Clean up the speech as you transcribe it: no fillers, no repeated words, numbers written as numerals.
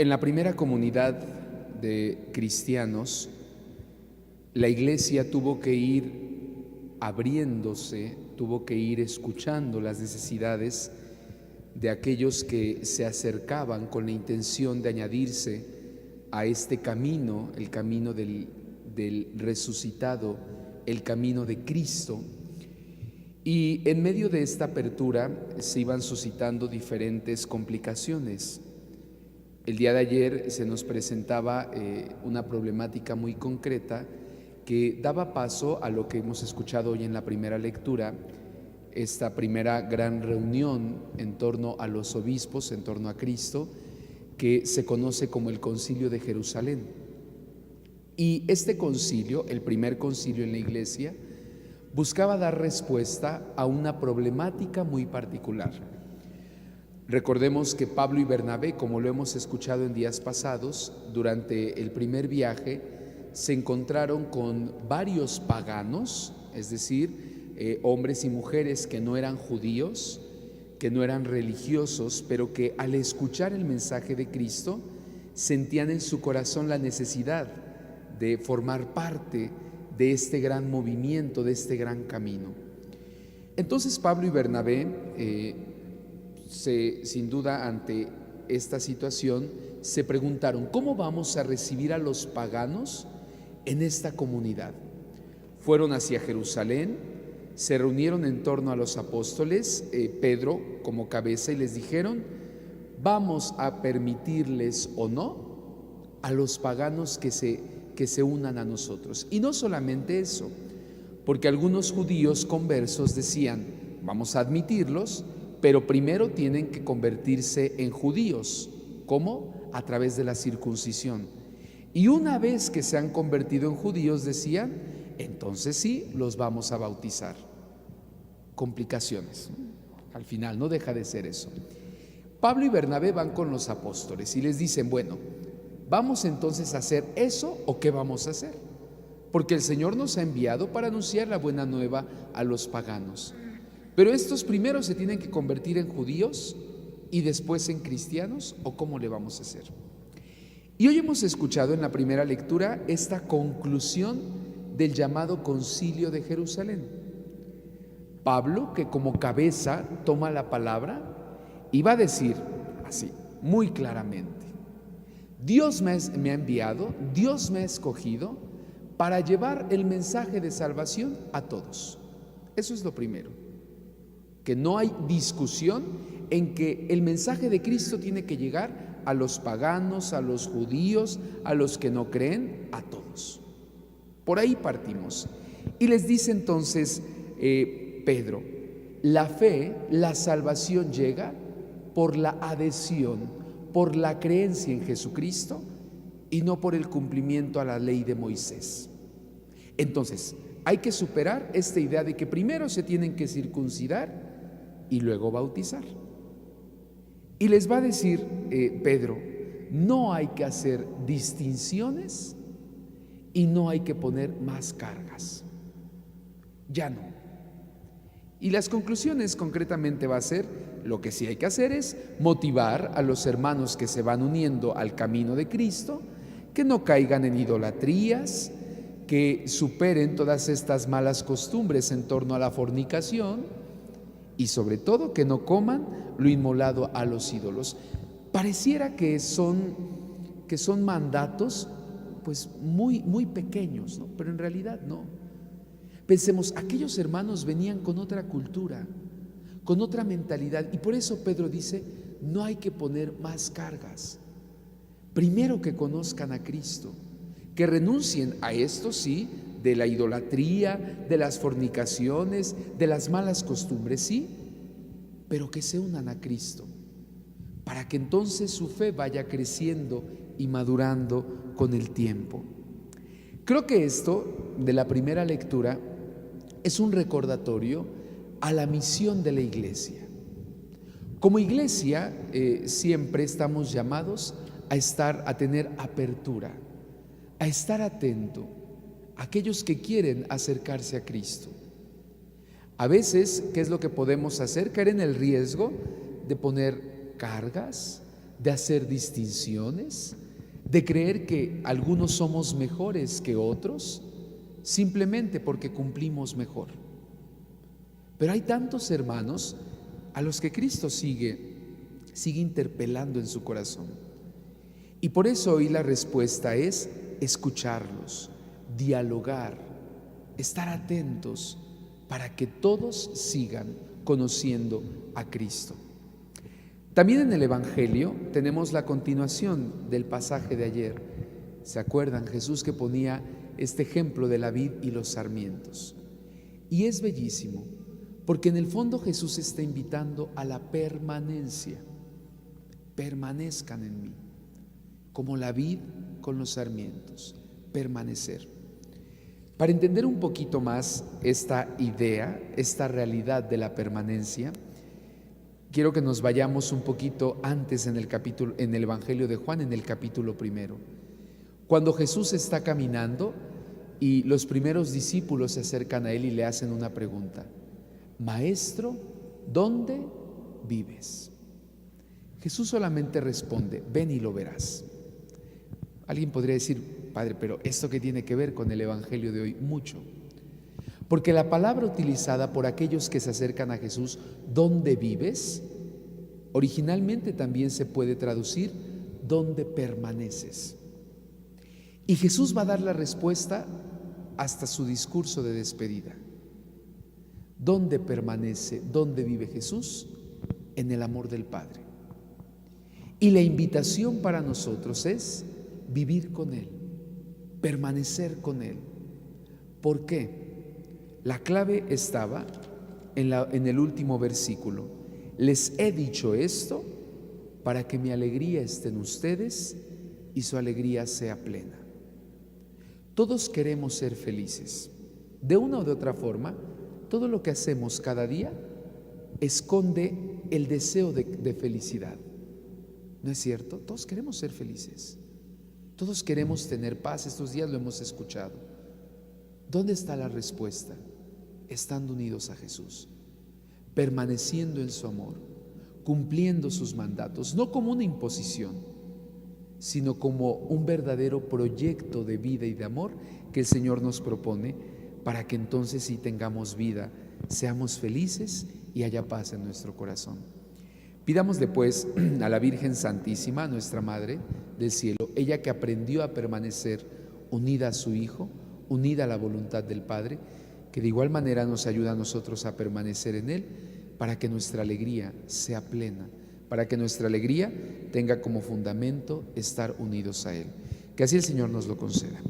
En la primera comunidad de cristianos, la iglesia tuvo que ir abriéndose, tuvo que ir escuchando las necesidades de aquellos que se acercaban con la intención de añadirse a este camino, el camino del resucitado, el camino de Cristo. Y en medio de esta apertura se iban suscitando diferentes complicaciones. El día de ayer se nos presentaba una problemática muy concreta que daba paso a lo que hemos escuchado hoy en la primera lectura, esta primera gran reunión en torno a los obispos, en torno a Cristo, que se conoce como el Concilio de Jerusalén. Y este concilio, el primer concilio en la Iglesia, buscaba dar respuesta a una problemática muy particular. Recordemos que Pablo y Bernabé, como lo hemos escuchado en días pasados, durante el primer viaje, se encontraron con varios paganos, es decir, hombres y mujeres que no eran judíos, que no eran religiosos, pero que al escuchar el mensaje de Cristo sentían en su corazón la necesidad de formar parte de este gran movimiento, de este gran camino. Entonces Pablo y Bernabé, sin duda ante esta situación, se preguntaron: ¿cómo vamos a recibir a los paganos en esta comunidad? Fueron hacia Jerusalén, se reunieron en torno a los apóstoles, Pedro como cabeza, y les dijeron: ¿vamos a permitirles o no a los paganos que se unan a nosotros? Y no solamente eso, porque algunos judíos conversos decían: vamos a admitirlos, pero primero tienen que convertirse en judíos. ¿Cómo? A través de la circuncisión. Y una vez que se han convertido en judíos, decían, entonces sí, los vamos a bautizar. Complicaciones. Al final no deja de ser eso. Pablo y Bernabé van con los apóstoles y les dicen: bueno, ¿vamos entonces a hacer eso o qué vamos a hacer? Porque el Señor nos ha enviado para anunciar la buena nueva a los paganos. Pero estos primero se tienen que convertir en judíos y después en cristianos, ¿o cómo le vamos a hacer? Y hoy hemos escuchado en la primera lectura esta conclusión del llamado Concilio de Jerusalén. Pablo, que como cabeza toma la palabra y va a decir así, muy claramente: Dios me ha enviado, Dios me ha escogido para llevar el mensaje de salvación a todos. Eso es lo primero, que no hay discusión en que el mensaje de Cristo tiene que llegar a los paganos, a los judíos, a los que no creen, a todos. Por ahí partimos. Y les dice entonces Pedro: la fe, la salvación llega por la adhesión, por la creencia en Jesucristo y no por el cumplimiento a la ley de Moisés. Entonces, hay que superar esta idea de que primero se tienen que circuncidar y luego bautizar. Y les va a decir Pedro: no hay que hacer distinciones y no hay que poner más cargas. Ya no. Y las conclusiones concretamente va a ser: lo que sí hay que hacer es motivar a los hermanos que se van uniendo al camino de Cristo, que no caigan en idolatrías, que superen todas estas malas costumbres en torno a la fornicación y sobre todo que no coman lo inmolado a los ídolos. Pareciera que son mandatos pues muy pequeños, ¿no? Pero en realidad no. Pensemos, aquellos hermanos venían con otra cultura, con otra mentalidad, y por eso Pedro dice: no hay que poner más cargas. Primero que conozcan a Cristo, que renuncien a esto, sí, de la idolatría, de las fornicaciones, de las malas costumbres, sí, pero que se unan a Cristo, para que entonces su fe vaya creciendo y madurando con el tiempo. Creo que esto de la primera lectura es un recordatorio a la misión de la Iglesia. Como Iglesia siempre estamos llamados a tener apertura, a estar atento a aquellos que quieren acercarse a Cristo. A veces, ¿qué es lo que podemos hacer? Caer en el riesgo de poner cargas, de hacer distinciones, de creer que algunos somos mejores que otros, simplemente porque cumplimos mejor. Pero hay tantos hermanos a los que Cristo sigue interpelando en su corazón. Y por eso hoy la respuesta es escucharlos, dialogar, estar atentos para que todos sigan conociendo a Cristo. También en el Evangelio tenemos la continuación del pasaje de ayer. ¿Se acuerdan? Jesús que ponía este ejemplo de la vid y los sarmientos. Y es bellísimo, porque en el fondo Jesús está invitando a la permanencia. Permanezcan en mí, como la vid con los sarmientos, permanecer. Para entender un poquito más esta idea, esta realidad de la permanencia, quiero que nos vayamos un poquito antes en el Evangelio de Juan, en el capítulo 1. Cuando Jesús está caminando y los primeros discípulos se acercan a él y le hacen una pregunta: Maestro, ¿dónde vives? Jesús solamente responde: ven y lo verás. Alguien podría decir: Padre, pero ¿esto qué tiene que ver con el Evangelio de hoy? Mucho. Porque la palabra utilizada por aquellos que se acercan a Jesús, ¿dónde vives?, originalmente también se puede traducir ¿dónde permaneces? Y Jesús va a dar la respuesta hasta su discurso de despedida. ¿Dónde permanece? ¿Dónde vive Jesús? En el amor del Padre. Y la invitación para nosotros es vivir con Él, permanecer con Él. ¿Por qué? La clave estaba en el último versículo. Les he dicho esto para que mi alegría esté en ustedes y su alegría sea plena. Todos queremos ser felices. De una o de otra forma, todo lo que hacemos cada día esconde el deseo de felicidad. ¿No es cierto? Todos queremos ser felices. Todos queremos tener paz. Estos días lo hemos escuchado. ¿Dónde está la respuesta? Estando unidos a Jesús, permaneciendo en su amor, cumpliendo sus mandatos, no como una imposición, sino como un verdadero proyecto de vida y de amor que el Señor nos propone para que entonces sí tengamos vida, seamos felices y haya paz en nuestro corazón. Pidámosle pues a la Virgen Santísima, nuestra Madre del Cielo, ella que aprendió a permanecer unida a su Hijo, unida a la voluntad del Padre, que de igual manera nos ayuda a nosotros a permanecer en Él para que nuestra alegría sea plena, para que nuestra alegría tenga como fundamento estar unidos a Él. Que así el Señor nos lo conceda.